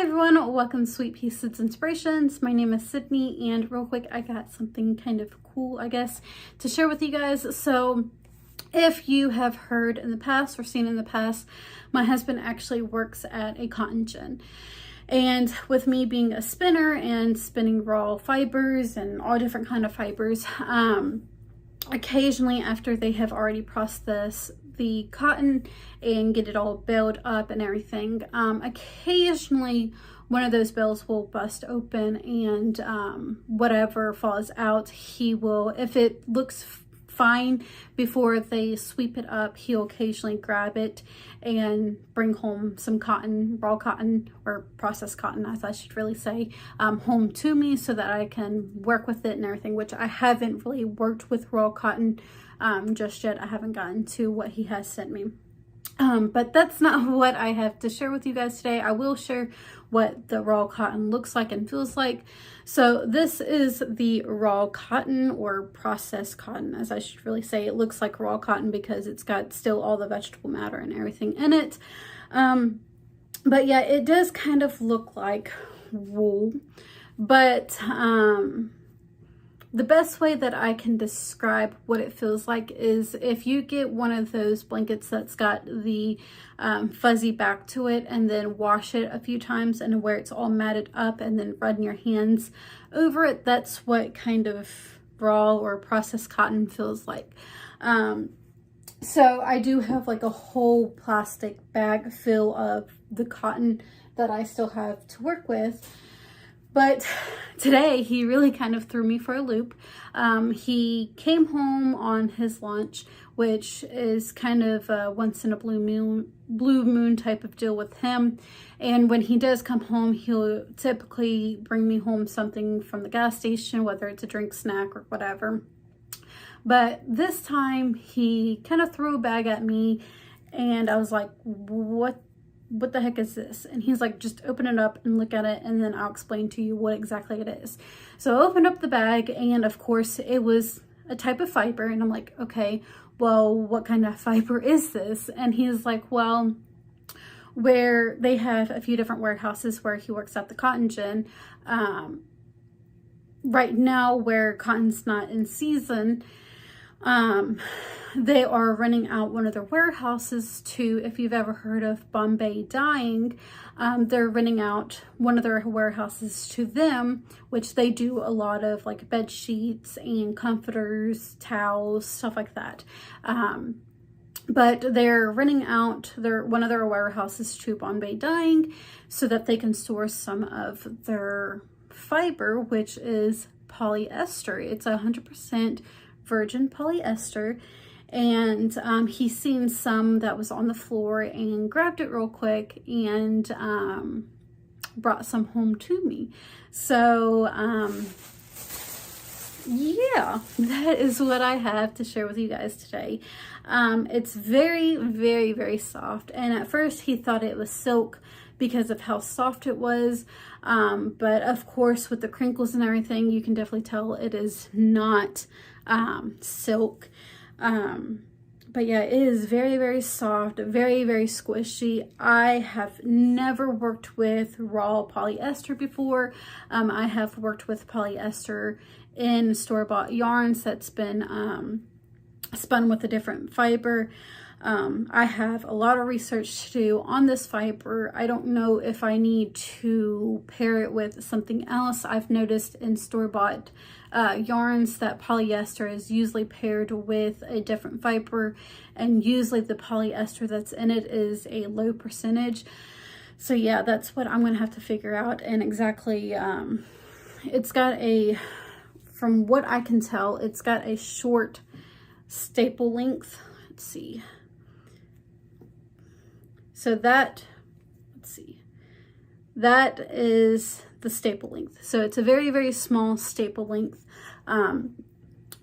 Hi everyone, welcome to Sweetpea Seeds Inspirations. My name is Sydney, and real quick, I got something kind of cool, I guess, to share with you guys. So if you have heard in the past or seen in the past, my husband actually works at a cotton gin. And with me being a spinner and spinning raw fibers and all different kind of fibers, occasionally after they have already processed the cotton and get it all baled up and everything, occasionally one of those bales will bust open, and whatever falls out, he will, if it looks fine before they sweep it up, he'll occasionally grab it and bring home some cotton, raw cotton, or processed cotton as I should really say, home to me so that I can work with it and everything, which I haven't really worked with raw cotton just yet. I haven't gotten to what he has sent me. But that's not what I have to share with you guys today. I will share what the raw cotton looks like and feels like. So this is the raw cotton, or processed cotton, as I should really say. It looks like raw cotton because it's got still all the vegetable matter and everything in it. But yeah, it does kind of look like wool, but the best way that I can describe what it feels like is if you get one of those blankets that's got the fuzzy back to it, and then wash it a few times and where it's all matted up, and then run your hands over it. That's what kind of raw or processed cotton feels like. So I do have like a whole plastic bag full of the cotton that I still have to work with. But today he really kind of threw me for a loop. He came home on his lunch, which is kind of a once in a blue moon type of deal with him. And when he does come home, he'll typically bring me home something from the gas station, whether it's a drink, snack, or whatever. But this time he kind of threw a bag at me, and I was like, what the heck is this? And he's like, just open it up and look at it, and then I'll explain to you what exactly it is. So I opened up the bag, and of course it was a type of fiber, and I'm like, okay, well, what kind of fiber is this? And he's like, well, where they have a few different warehouses where he works at the cotton gin, right now where cotton's not in season, they are renting out one of their warehouses to, if you've ever heard of Bombay dyeing, they're renting out one of their warehouses to them, which they do a lot of like bed sheets and comforters, towels, stuff like that. But they're renting out one of their warehouses to Bombay dyeing so that they can source some of their fiber, which is polyester. It's 100% virgin polyester. And he's seen some that was on the floor and grabbed it real quick and brought some home to me. So yeah, that is what I have to share with you guys today. It's very, very, very soft. And at first he thought it was silk because of how soft it was. But of course, with the crinkles and everything, you can definitely tell it is not silk. But yeah, it is very, very soft, very, very squishy. I have never worked with raw polyester before. I have worked with polyester in store-bought yarns that's been spun with a different fiber. I have a lot of research to do on this fiber. I don't know if I need to pair it with something else. I've noticed in store-bought yarns that polyester is usually paired with a different fiber, and usually the polyester that's in it is a low percentage. So yeah, that's what I'm gonna have to figure out. And exactly, it's got a, from what I can tell, it's got a short staple length. Let's see. So that, let's see, that is the staple length. So it's a very, very small staple length.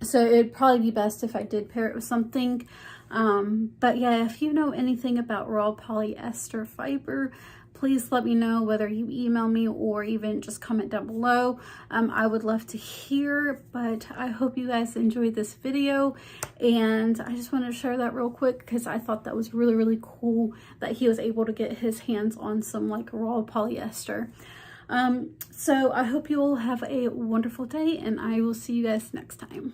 So it'd probably be best if I did pair it with something. But yeah, if you know anything about raw polyester fiber, please let me know, whether you email me or even just comment down below. I would love to hear, but I hope you guys enjoyed this video, and I just wanted to share that real quick because I thought that was really, really cool that he was able to get his hands on some like raw polyester. So I hope you all have a wonderful day, and I will see you guys next time.